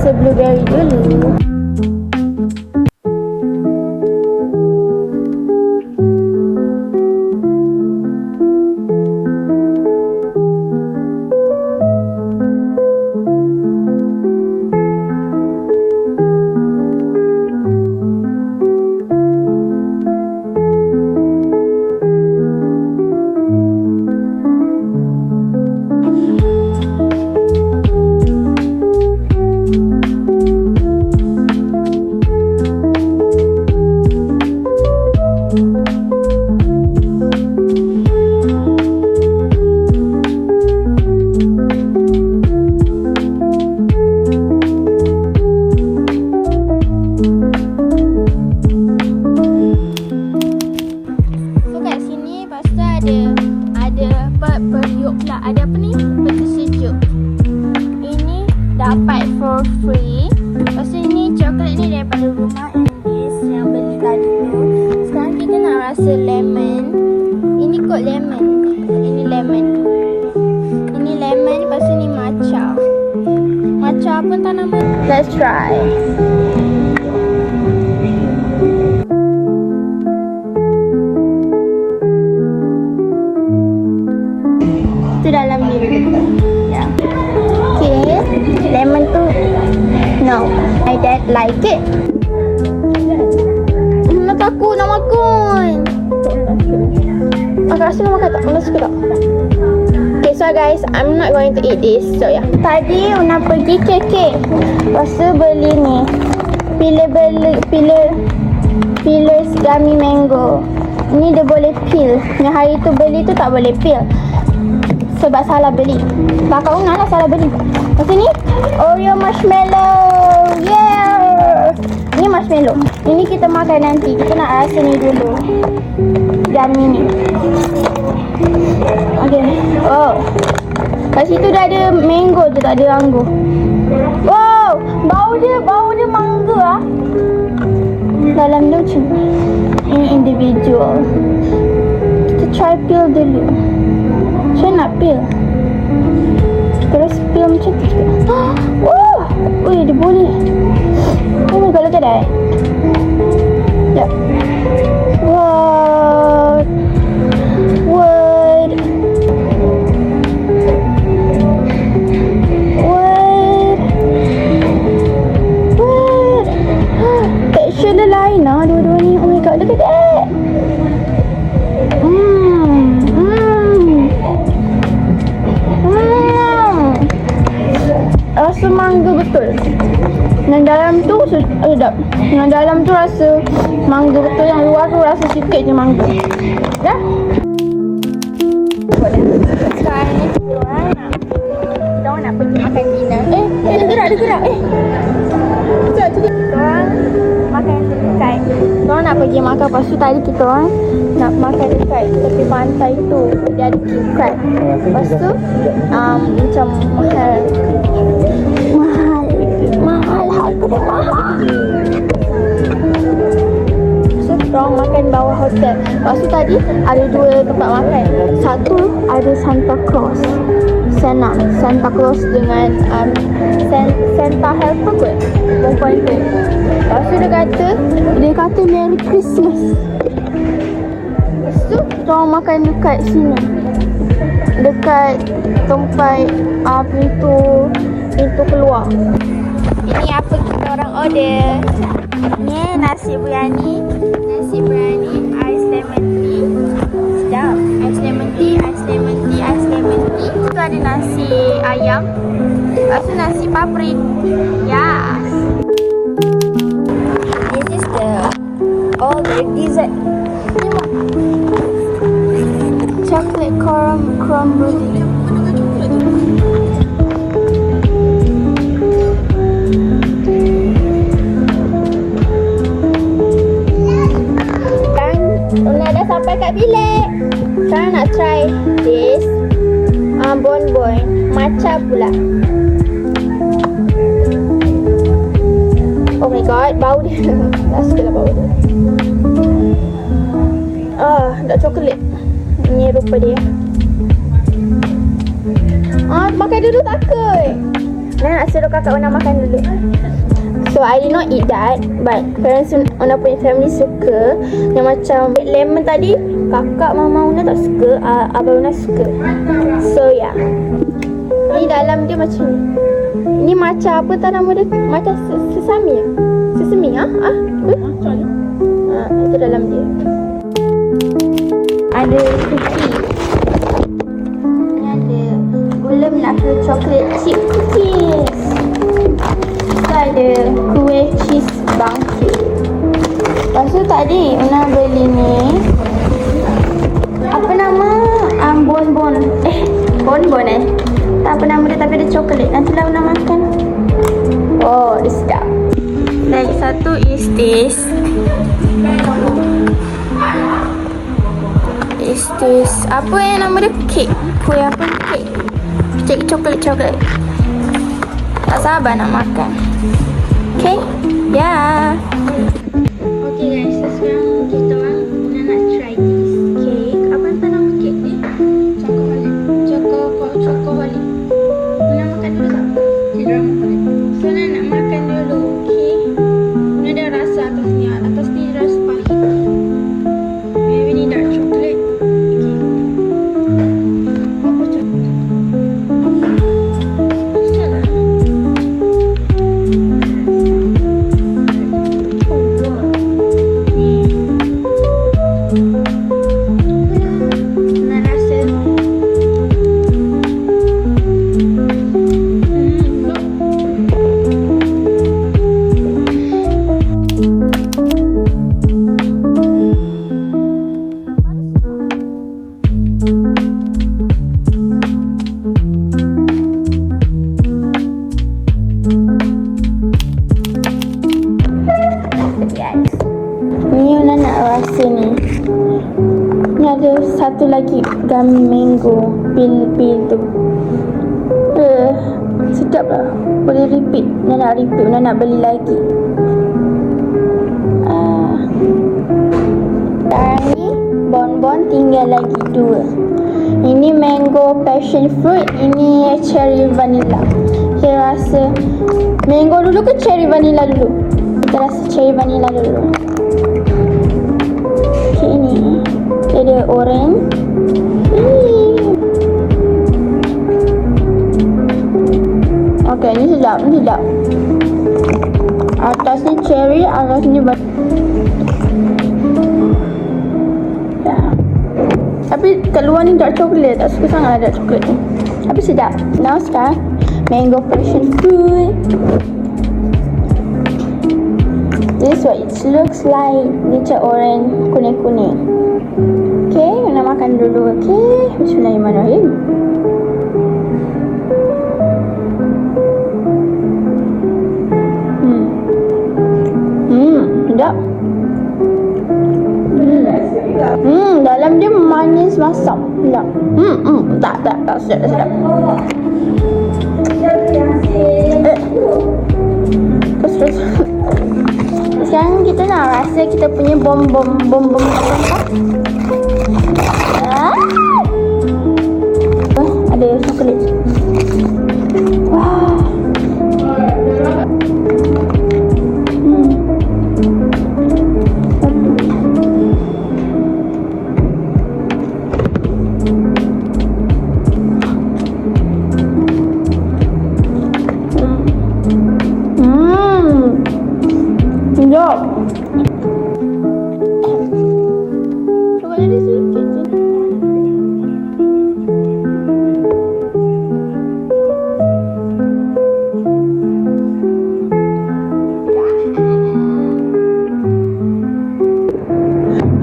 rasa blueberry dulu. Ada apa ni? Betul sejuk. Ini dapat for free. Lepas tu ni coklat ni daripada rumah Andis yang beli tadi tu. Sekarang kita nak rasa lemon. Ini kot lemon. Ini lemon. Ini lemon. Lepas tu ni matcha. Matcha pun tak nama. Let's try. Dalam ni ya. Okay, lemon tu no, I don't like it. Aku nak makan. Aku rasa nak makan tak? Nak suka tak? Okay, so guys, I'm not going to eat this. So yeah. Tadi Una pergi KK. Lepas tu beli ni. Piller gummy mango. Ni dia boleh peel. Yang hari tu beli tu tak boleh peel. Sebab salah beli. Kakak Una lah salah beli. Lepas ni Oreo marshmallow. Yeah. Ini marshmallow. Ini kita makan nanti. Kita nak rasa ni dulu. Yummy ni. Okay. Oh. Kat situ dah ada mango je, tak ada anggur. Wow. Bau dia mangga ah. Dalam dia macam ni. Ini individual. Kita try peel dulu. Saya nak peel. Terus peel macam tu juga. Oh, wih, dia boleh. Oh my god, look at that. Sekejap. What? What? What? What? Texture dia lain lah dua-dua ni. Oh my god, look at that. Rasa mangga betul. Yang dalam tu sedap. Yang dalam tu rasa mangga betul. Yang luar tu rasa sikit je mangga. Ya? Sekarang ni kita orang nak pergi makan dinner. Dia gerak. Sekejap. Kita orang makan dekat. Kita orang nak pergi makan. Lepas tu tadi kita orang nak makan dekat tepi pantai tu. Dia ada king crab. Lepas tu macam mahal. So kita orang makan bawah hotel. Lepas tu tadi ada dua tempat makan. Satu ada Santa Claus dengan Santa helper kot, perempuan tu. Lepas tu dia kata Merry Christmas. Lepas tu kita orang makan dekat sini, dekat tempat pintu keluar. Ini apa kita orang order. Ni nasi biryani, ais lemon tea. Sedap. Ais lemon tea. Itu ada nasi ayam. Lepas tu nasi paprik. Yes. This is all the dessert. Chocolate crumble. Sampai kat bilik. Sekarang nak try this bonbon matcha pula. Oh my god, bau dia. Tak suka lah bau dia. Dah coklat. Ni rupa dia. Makan dulu takut. Nak suruh kakak Una makan dulu. So I did not eat that, but parents Una punya family suka. Yang macam lemon tadi, kakak mama Una tak suka, abang Una suka. So yeah. Ni dalam dia macam ni. Ini macam apa tak nama dia? Macam sesame ya? Sesame ah? Itu dalam dia. Ada cookie. Ni ada gula melaka chocolate chip cookies. Itu ada kuih cheese bangkit. Lepas tu tadi Una beli ni. Apa nama? Bonbon. Bonbon tak apa nama dia tapi ada coklat. Nantilah Una makan. Oh, dia sedap. Lagi satu is this. Is this apa yang nama dia? Kek. Kuih apa? Kek coklat. Tak sabar nak makan. Okay? Yeah. Okay guys, so sekarang kita orang nak try this cake. Apa nama kek ni? Chocoholic. Una makan dulu tak? Tidak makan. So nak makan dulu. Okay? Una ada rasa atas ni rasa pahit. Maybe ni dark chocolate. Okay. Apa coklat? Salah. Ni Una nak rasa ni. Ni ada satu lagi gummy mango pil tu. Sedap lah. Boleh repeat. Una nak beli lagi. Sekarang ni bonbon tinggal lagi 2. Ini mango passion fruit, ini cherry vanilla. Kita rasa mango dulu ke cherry vanilla dulu? Kita rasa cherry vanilla dulu. Okay, ini dia ada orange. Okay, ni sedap. Atas ni cherry, atas ni tapi kat luar ni dark chocolate. Tak suka sangat dark chocolate ni. Tapi sedap. Now sekarang mango passion fruit. This is what it looks like. Dia macam orange, kuning-kuning. Okay, Una makan dulu. Okay, bismillahirrahmanirrahim. Sedap. Dalam dia manis masam. Sedap. Tak sedap. Terus. Sekarang kita nak rasa kita punya bom-bom ada coklat. Wah. Sedap. Coklat dia sikit je.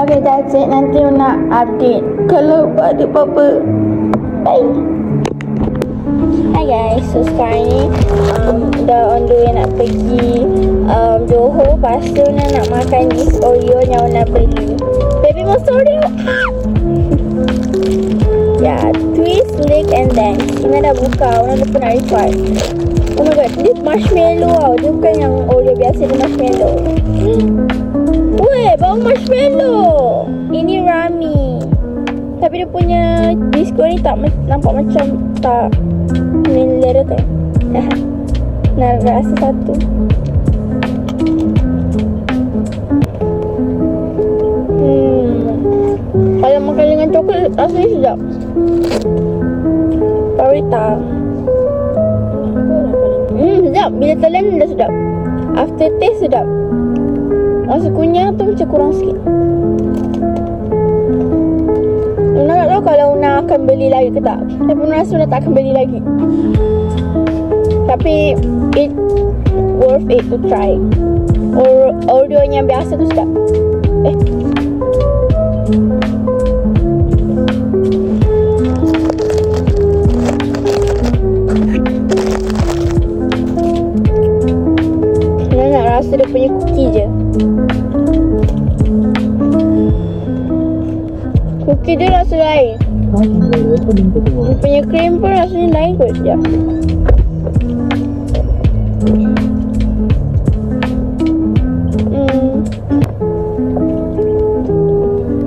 Okay, that's it. Nanti Una update kalau ada apa-apa. Bye. Hi guys, so sekarang ni dah on the way nak pergi Johor. Lepas tu nak makan this Oreo yang Una beli. Baby monster Oreo. Ya, twist, lick and dance. Una dah buka, Una dah pernah record. Oh my god, this marshmallow tau. Dia bukan yang Oreo biasa, dia marshmallow. Weh, bau marshmallow. Ini Rami. Tapi dia punya biskut ni tak nampak macam tak main leather tu. Nak rasa satu. Kalau makan dengan coklat rasanya sedap. Parita. Sedap. Bila telan dah sedap. After taste sedap. Rasa kunyah tu macam kurang sikit. Una tak tahu kalau Una akan beli lagi ke tak. Tapi Una rasa Una tak akan beli lagi. Tapi it worth it to try. Oreo yang biasa tu sedap. Una nak rasa dia punya cookie je. Cookie dia rasa lain. Dia punya krim pun rasanya lain kot. Sekejap.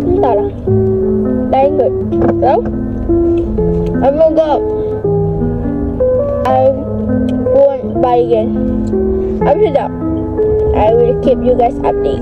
Entahlah. Lain kot. Tahu? I forgot. I won't buy again. Tapi sedap. I will keep you guys update.